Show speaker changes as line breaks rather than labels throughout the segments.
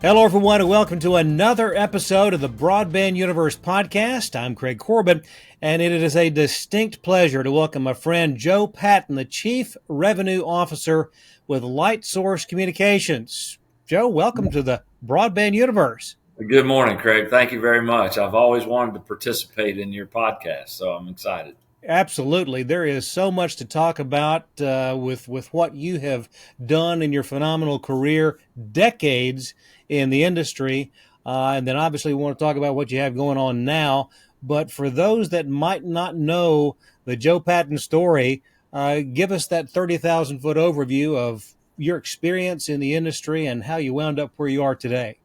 Hello, everyone, and welcome to another episode of the Broadband Universe podcast. I'm Craig Corbin, and it is a distinct pleasure to welcome my friend Joe Patton, the Chief Revenue Officer with Light Source Communications. Joe, welcome to the Broadband Universe.
Good morning, Craig. Thank you very much. I've always wanted to participate in your podcast, so I'm excited.
Absolutely. There is so much to talk about with what you have done in your phenomenal career, decades in the industry. And then obviously we want to talk about what you have going on now. But for those that might not know the Joe Patton story, give us that 30,000 foot overview of your experience in the industry and how you wound up where you are today.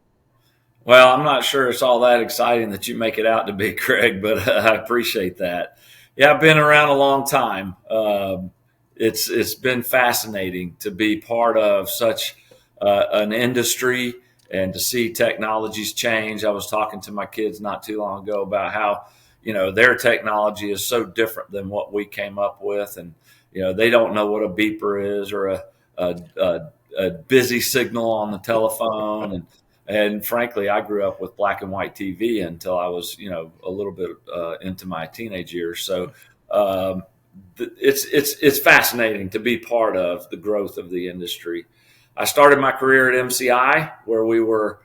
Well, I'm not sure it's all that exciting that you make it out to be, Craig, but I appreciate that. Yeah, I've been around a long time. It's been fascinating to be part of such an industry and to see technologies change. I was talking to my kids not too long ago about how their technology is so different than what we came up with, and they don't know what a beeper is or a busy signal on the telephone. And frankly, I grew up with black and white TV until I was, a little bit into my teenage years. So it's fascinating to be part of the growth of the industry. I started my career at MCI, where we were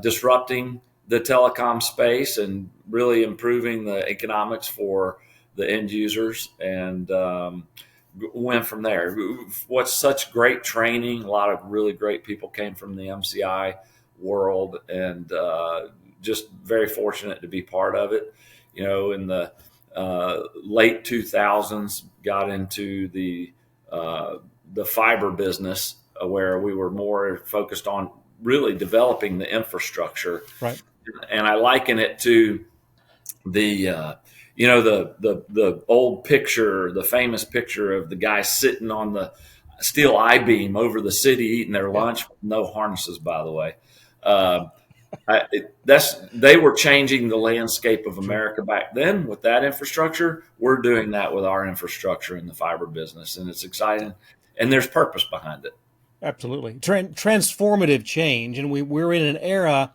disrupting the telecom space and really improving the economics for the end users, and went from there. What's such great training. A lot of really great people came from the MCI world, and just very fortunate to be part of it. In the late 2000s, got into the fiber business, where we were more focused on really developing the infrastructure.
Right.
And I liken it to the the old picture, the famous picture of the guy sitting on the steel I-beam over the city eating their lunch. No harnesses, by the way. They were changing the landscape of America back then with that infrastructure. We're doing that with our infrastructure in the fiber business, and it's exciting, and there's purpose behind it.
Absolutely. Transformative change. And we're in an era,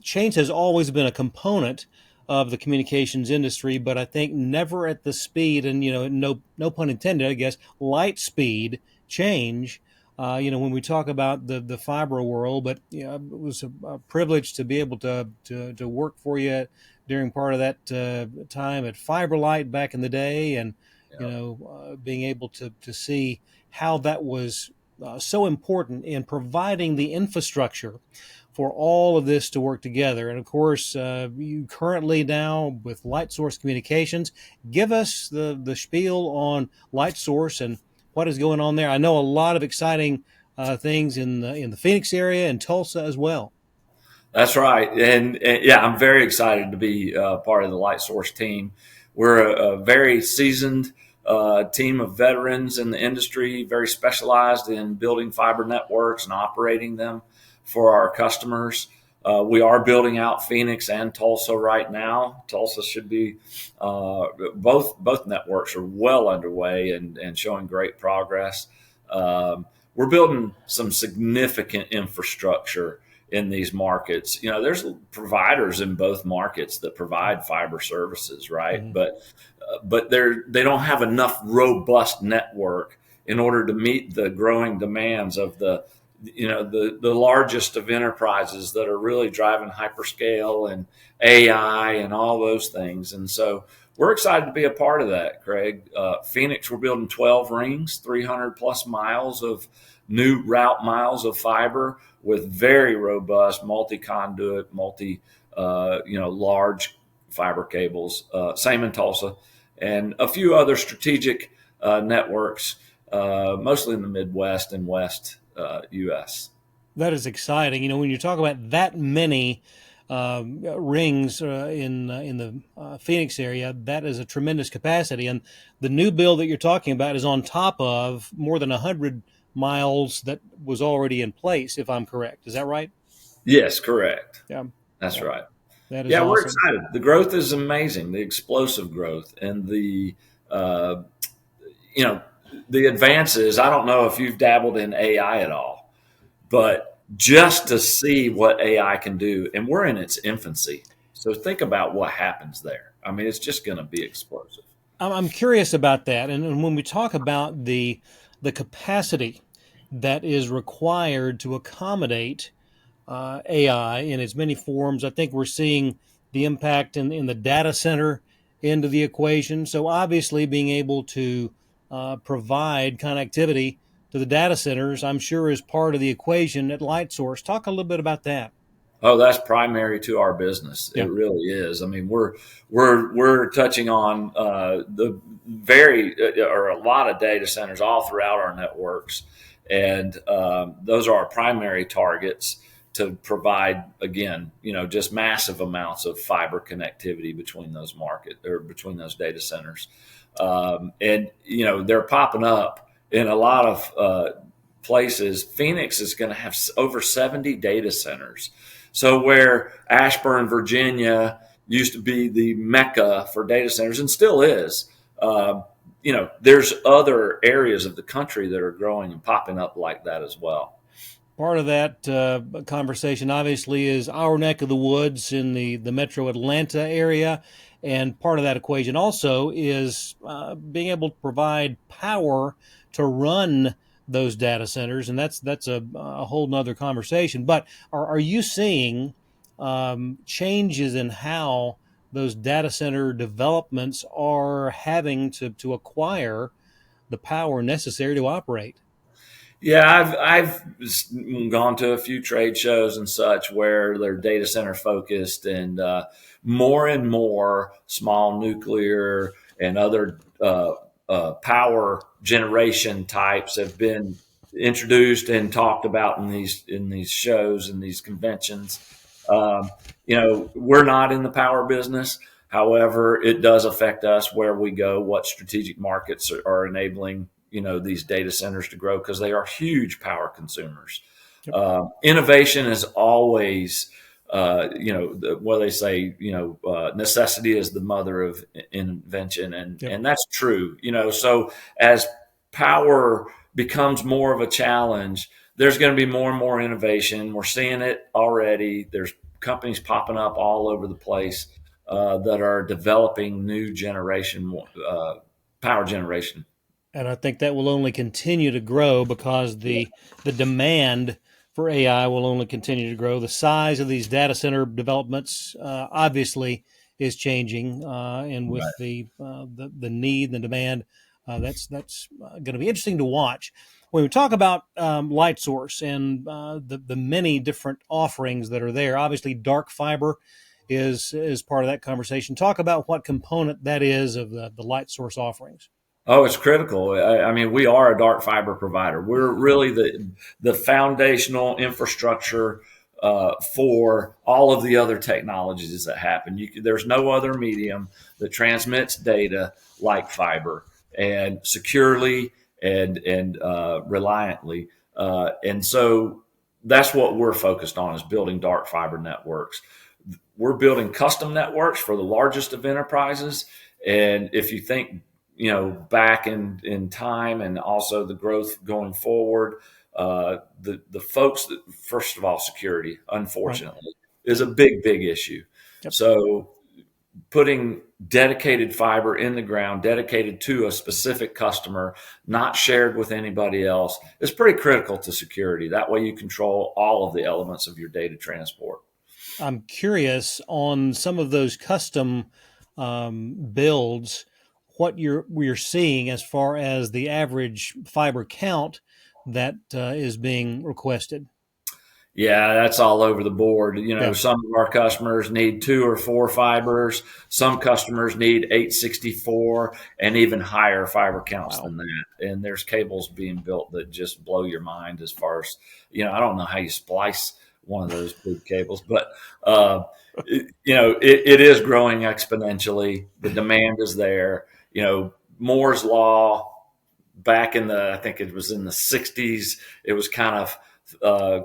change has always been a component of the communications industry, but I think never at the speed and, no pun intended, I guess, light speed change. When we talk about the fiber world, but it was a privilege to be able to work for you during part of that time at Fiberlight back in the day, and being able to see how that was so important in providing the infrastructure for all of this to work together. And of course, you currently now with Light Source Communications, give us the spiel on Light Source and what is going on there. I know a lot of exciting things in the Phoenix area and Tulsa as well.
That's right, and yeah, I'm very excited to be part of the Light Source team. We're a very seasoned team of veterans in the industry, very specialized in building fiber networks and operating them for our customers. We are building out Phoenix and Tulsa right now. Tulsa should be both networks are well underway and showing great progress. We're building some significant infrastructure in these markets. There's providers in both markets that provide fiber services, right? Mm-hmm. But they don't have enough robust network in order to meet the growing demands of the largest of enterprises that are really driving hyperscale and AI and all those things. And so we're excited to be a part of that, Craig. Phoenix, we're building 12 rings, 300 plus miles of new route miles of fiber with very robust multi-conduit, large fiber cables. Same in Tulsa, and a few other strategic networks, mostly in the Midwest and West U.S.
That is exciting. When you talk about that many rings in the Phoenix area, that is a tremendous capacity. And the new build that you're talking about is on top of more than 100 miles that was already in place, if I'm correct. Is that right?
Yes, correct.
Yeah.
That's right.
That is awesome.
We're excited. The growth is amazing, the explosive growth and the advances. I don't know if you've dabbled in AI at all, but just to see what AI can do. And we're in its infancy. So think about what happens there. I mean, it's just going to be explosive.
I'm curious about that, and when we talk about the capacity that is required to accommodate AI in its many forms, I think we're seeing the impact in the data center into the equation. So obviously, being able to provide connectivity to the data centers, I'm sure, is part of the equation at LightSource. Talk a little bit about that.
Oh, that's primary to our business. It
Yeah.
really is. I mean, we're touching on the very or a lot of data centers all throughout our networks, and those are our primary targets to provide, again, just massive amounts of fiber connectivity between those between those data centers, and they're popping up in a lot of places. Phoenix is going to have over 70 data centers. So where Ashburn, Virginia used to be the mecca for data centers and still is, there's other areas of the country that are growing and popping up like that as well.
Part of that conversation, obviously, is our neck of the woods in the metro Atlanta area. And part of that equation also is being able to provide power to run those data centers. And that's a whole nother conversation. But are you seeing changes in how those data center developments are having to acquire the power necessary to operate?
Yeah, I've gone to a few trade shows and such where they're data center focused, and more and more small nuclear and other power generation types have been introduced and talked about in these shows and these conventions. Um, we're not in the power business. However, it does affect us where we go, what strategic markets are enabling these data centers to grow because they are huge power consumers.
Yep.
Innovation is always, what they say, necessity is the mother of invention, and
Yep.
and that's true. So as power becomes more of a challenge, there's going to be more and more innovation. We're seeing it already. There's companies popping up all over the place that are developing new generation power generation.
And I think that will only continue to grow because the demand for AI will only continue to grow. The size of these data center developments obviously is changing, and with
Right.
the need, the demand, that's going to be interesting to watch. When we talk about light source and the many different offerings that are there, obviously dark fiber is part of that conversation. Talk about what component that is of the light source offerings.
Oh, it's critical. I mean, we are a dark fiber provider. We're really the foundational infrastructure for all of the other technologies that happen. There's no other medium that transmits data like fiber and securely and reliantly. And so that's what we're focused on is building dark fiber networks. We're building custom networks for the largest of enterprises. And if you think back in time and also the growth going forward. The folks that, first of all, security,
Right.
unfortunately, is a big issue.
Yep.
So putting dedicated fiber in the ground, dedicated to a specific customer, not shared with anybody else, is pretty critical to security. That way you control all of the elements of your data transport.
I'm curious on some of those custom builds, what we're seeing as far as the average fiber count that is being requested.
Yeah, that's all over the board.
Yeah.
Some of our customers need 2 or 4 fibers. Some customers need 864 and even higher fiber counts
Wow.
than that. And there's cables being built that just blow your mind as far as, I don't know how you splice one of those big cables, but, it is growing exponentially. The demand is there. Moore's Law back I think it was in the 60s, it was kind of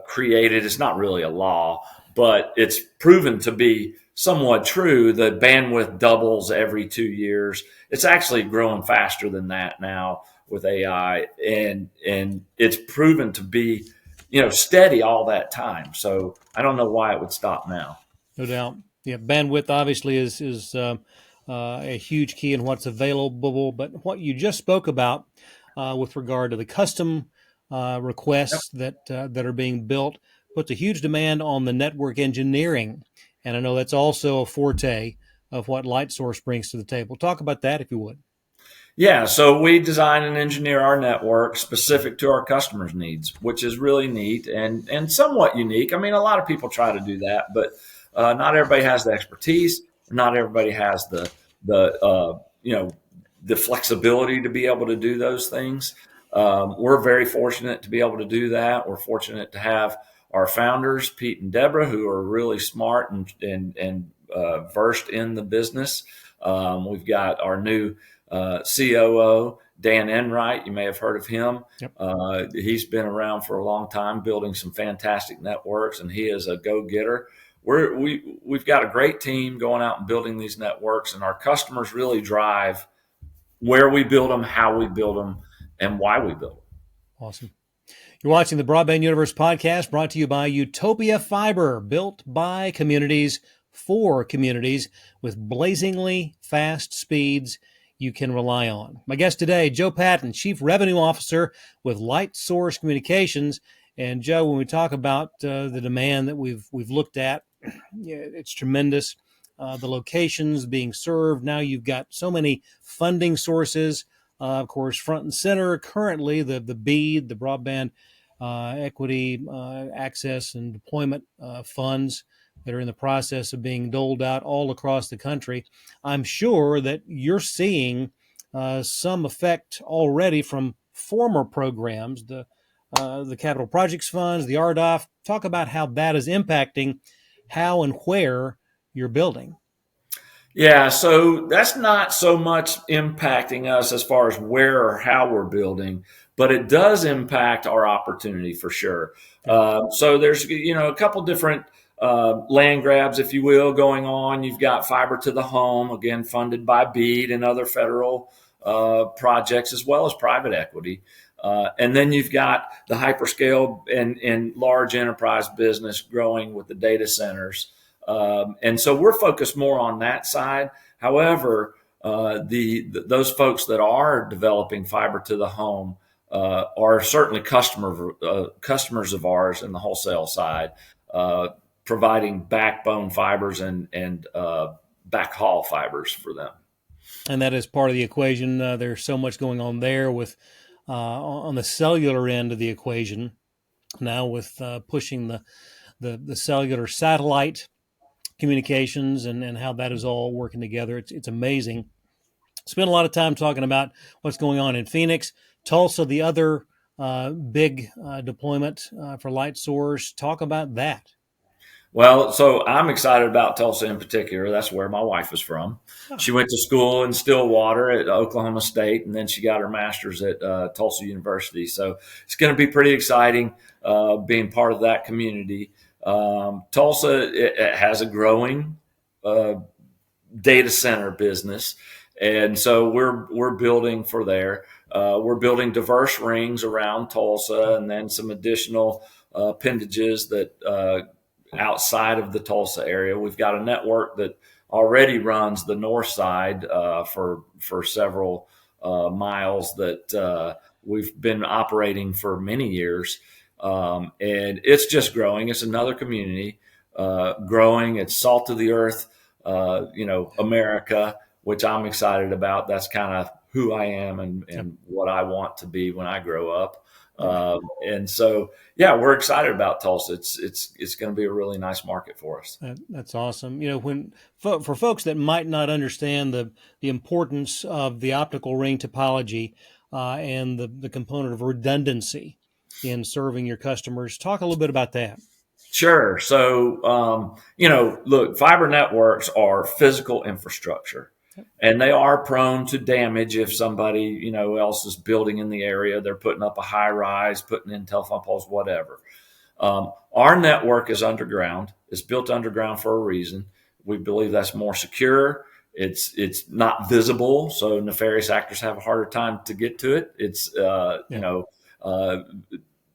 created. It's not really a law, but it's proven to be somewhat true. The bandwidth doubles every 2 years. It's actually growing faster than that now with AI, and it's proven to be, steady all that time. So I don't know why it would stop now.
No doubt. Yeah, bandwidth obviously is a huge key in what's available. But what you just spoke about with regard to the custom
Yep.
requests that are being built puts a huge demand on the network engineering, and I know that's also a forte of what LightSource brings to the table. Talk about that if you would.
Yeah, so we design and engineer our network specific to our customers' needs, which is really neat and somewhat unique. I mean, a lot of people try to do that, but not everybody has the expertise. Not everybody has the flexibility to be able to do those things. We're very fortunate to be able to do that. We're fortunate to have our founders, Pete and Deborah, who are really smart and versed in the business. We've got our new COO, Dan Enright. You may have heard of him.
Yep.
He's been around for a long time building some fantastic networks, and he is a go-getter. We've got a great team going out and building these networks, and our customers really drive where we build them, how we build them, and why we build them.
Awesome. You're watching the Broadband Universe podcast brought to you by Utopia Fiber, built by communities for communities with blazingly fast speeds you can rely on. My guest today, Joe Patton, Chief Revenue Officer with LightSource Communications. And Joe, when we talk about the demand that we've looked at, yeah, it's tremendous. The locations being served. Now you've got so many funding sources. Of course, front and center currently the BEAD, the Broadband Equity Access and Deployment funds that are in the process of being doled out all across the country. I'm sure that you're seeing some effect already from former programs, the Capital Projects Funds, the RDOF. Talk about how that is impacting how and where you're building.
Yeah, so that's not so much impacting us as far as where or how we're building, but it does impact our opportunity for sure.
Yeah.
So there's a couple different land grabs, if you will, going on. You've got fiber to the home, again funded by BEAD and other federal projects as well as private equity. And then you've got the hyperscale and large enterprise business growing with the data centers. And so we're focused more on that side. However, those folks that are developing fiber to the home are certainly customers of ours in the wholesale side, providing backbone fibers and backhaul fibers for them.
And that is part of the equation. There's so much going on there with on the cellular end of the equation now with pushing the cellular satellite communications and how that is all working together. It's amazing. Spent a lot of time talking about what's going on in Phoenix, Tulsa, the other big deployment for LightSource. Talk about that.
Well, so I'm excited about Tulsa in particular. That's where my wife is from.
Oh,
She went to school in Stillwater at Oklahoma State, and then she got her master's at Tulsa University. So it's going to be pretty exciting being part of that community. Tulsa it has a growing data center business, and so we're building for there. We're building diverse rings around Tulsa, and then some additional appendages that outside of the Tulsa area. We've got a network that already runs the north side for several miles that we've been operating for many years, and it's just growing. It's another community growing. It's salt of the earth, America, which I'm excited about. That's kind of who I am and what I want to be when I grow up. And so, yeah, we're excited about Tulsa. It's going to be a really nice market for us.
That's awesome. When for folks that might not understand the importance of the optical ring topology and the component of redundancy in serving your customers, talk a little bit about that.
Sure. So, look, fiber networks are physical infrastructure. And they are prone to damage if somebody, else is building in the area. They're putting up a high rise, putting in telephone poles, whatever. Our network is underground. It's built underground for a reason. We believe that's more secure. It's not visible, so nefarious actors have a harder time to get to it.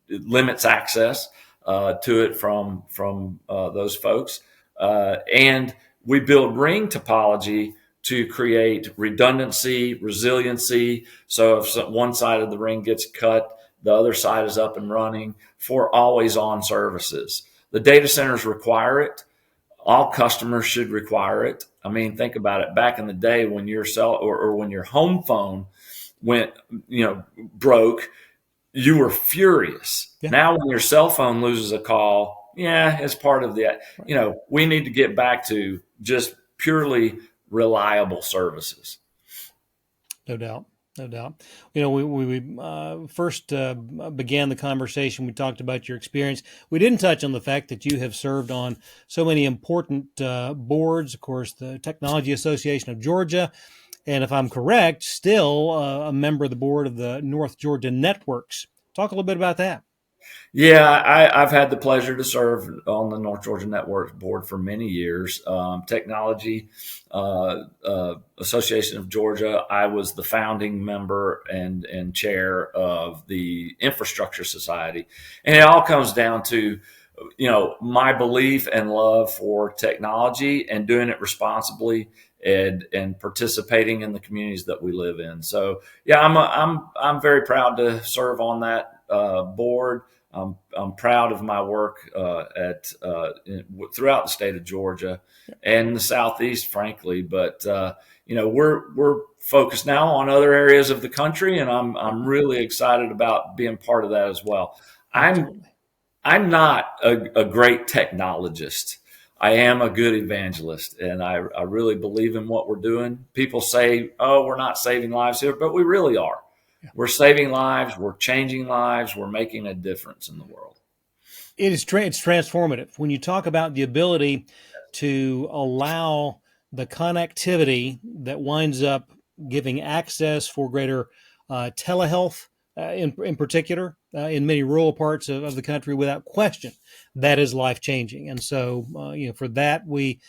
limits access to it from those folks. And we build ring topology to create redundancy, resiliency. So if one side of the ring gets cut, the other side is up and running for always on services. The data centers require it. All customers should require it. I mean, think about it. Back in the day when your cell or when your home phone went, broke, you were furious.
Yeah.
Now, when your cell phone loses a call, yeah, it's part of the, we need to get back to just purely reliable services.
No doubt. No doubt. We first began the conversation. We talked about your experience. We didn't touch on the fact that you have served on so many important boards, of course, the Technology Association of Georgia, and if I'm correct, still a member of the board of the North Georgia Networks. Talk a little bit about that.
Yeah, I've had the pleasure to serve on the North Georgia Network board for many years. Technology Association of Georgia, I was the founding member and chair of the Infrastructure Society. And it all comes down to, my belief and love for technology and doing it responsibly and participating in the communities that we live in. So, yeah, I'm very proud to serve on that board. I'm proud of my work throughout the state of Georgia and the Southeast, frankly. But we're focused now on other areas of the country, and I'm really excited about being part of that as well.
Absolutely.
I'm not a great technologist. I am a good evangelist, and I really believe in what we're doing. People say, "Oh, we're not saving lives here," but we really are.
Yeah.
We're saving lives. We're changing lives. We're making a difference in the world.
It's transformative. When you talk about the ability to allow the connectivity that winds up giving access for greater telehealth, in particular, in many rural parts of the country, without question, that is life changing. And so, for that, we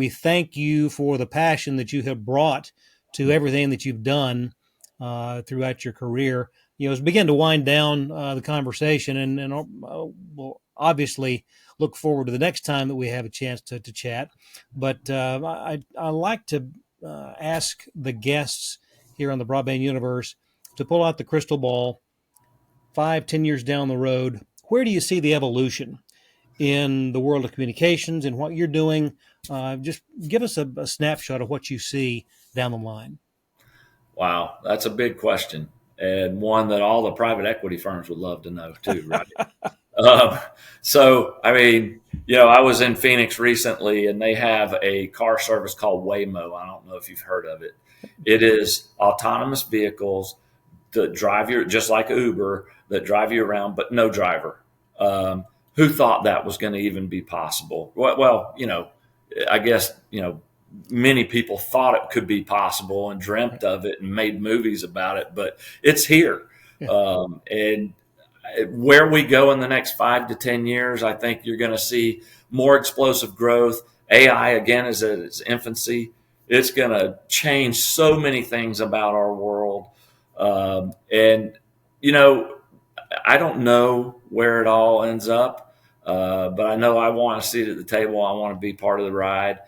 thank you for the passion that you have brought to everything that you've done throughout your career. As we begin to wind down the conversation, and we'll obviously look forward to the next time that we have a chance to chat. But I like to ask the guests here on the Broadband Universe to pull out the crystal ball 5-10 years down the road. Where do you see the evolution in the world of communications and what you're doing? Just give us a snapshot of what you see down the line.
Wow, that's a big question, and one that all the private equity firms would love to know too, right? I mean, I was in Phoenix recently, and they have a car service called Waymo. I don't know if you've heard of it. It is autonomous vehicles that drive you, just like Uber, that drive you around, but no driver. Who thought that was going to even be possible? Well, I guess, many people thought it could be possible and dreamt of it and made movies about it, but it's here.
Yeah.
And where we go in the next 5 to 10 years, I think you're going to see more explosive growth. AI, again, is at its infancy. It's going to change so many things about our world. And, I don't know where it all ends up, but I know I want a seat at the table. I want to be part of the ride.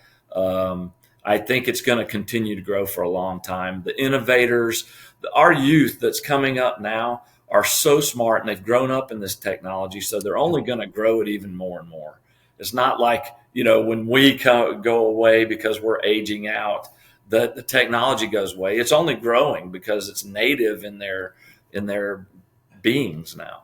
I think it's going to continue to grow for a long time. The innovators, our youth that's coming up now are so smart, and they've grown up in this technology, so they're only going to grow it even more and more. It's not like, when we go away because we're aging out, the technology goes away. It's only growing because it's native in their beings now.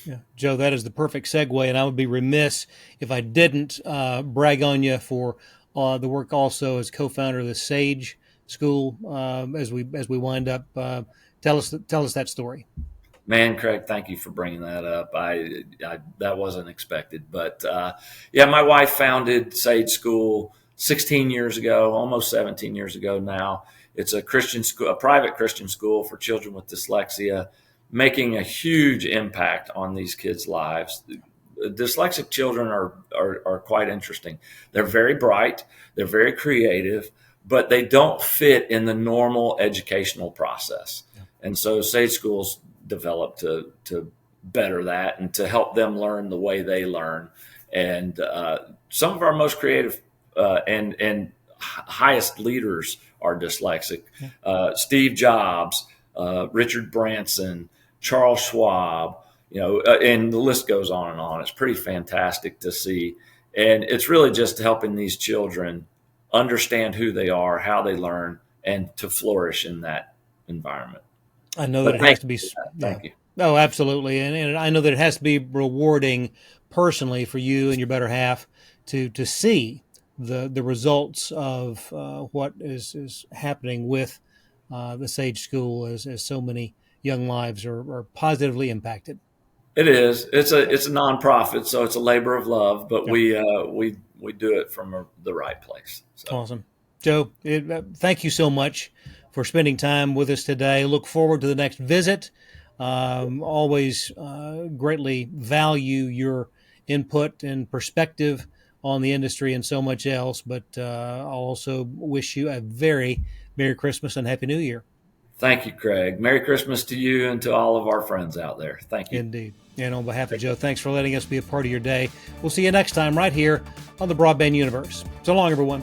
Yeah, Joe, that is the perfect segue, and I would be remiss if I didn't brag on you for the work also as co-founder of the Sage School. As we wind up, tell us that story.
Man, Craig, thank you for bringing that up. I that wasn't expected, but yeah, my wife founded Sage School 16 years ago, almost 17 years ago now. It's a Christian school, a private Christian school for children with dyslexia, making a huge impact on these kids' lives. Dyslexic children are quite interesting. They're very bright, they're very creative, but they don't fit in the normal educational process. And so Sage Schools developed to better that and to help them learn the way they learn. And some of our most creative and highest leaders are dyslexic. Steve Jobs, Richard Branson, Charles Schwab, and the list goes on and on. It's pretty fantastic to see. And it's really just helping these children understand who they are, how they learn, and to flourish in that environment.
I know that
But
it has
thank
to
you
be,
for that.
yeah.
Thank you.
Oh, absolutely. And I know that it has to be rewarding personally for you and your better half to see the results of what is happening with the Sage School as so many young lives are positively impacted.
It is. It's a nonprofit, so it's a labor of love. But
Yep.
we do it from the right place. So
Awesome. Joe, thank you so much for spending time with us today. Look forward to the next visit. Always greatly value your input and perspective on the industry and so much else. But I'll also wish you a very Merry Christmas and Happy New Year.
thank you, Craig. Merry Christmas to you and to all of our friends out there. Thank you.
Indeed. And on behalf of Joe, thanks for letting us be a part of your day. We'll see you next time right here on the Broadband Universe. So long, everyone.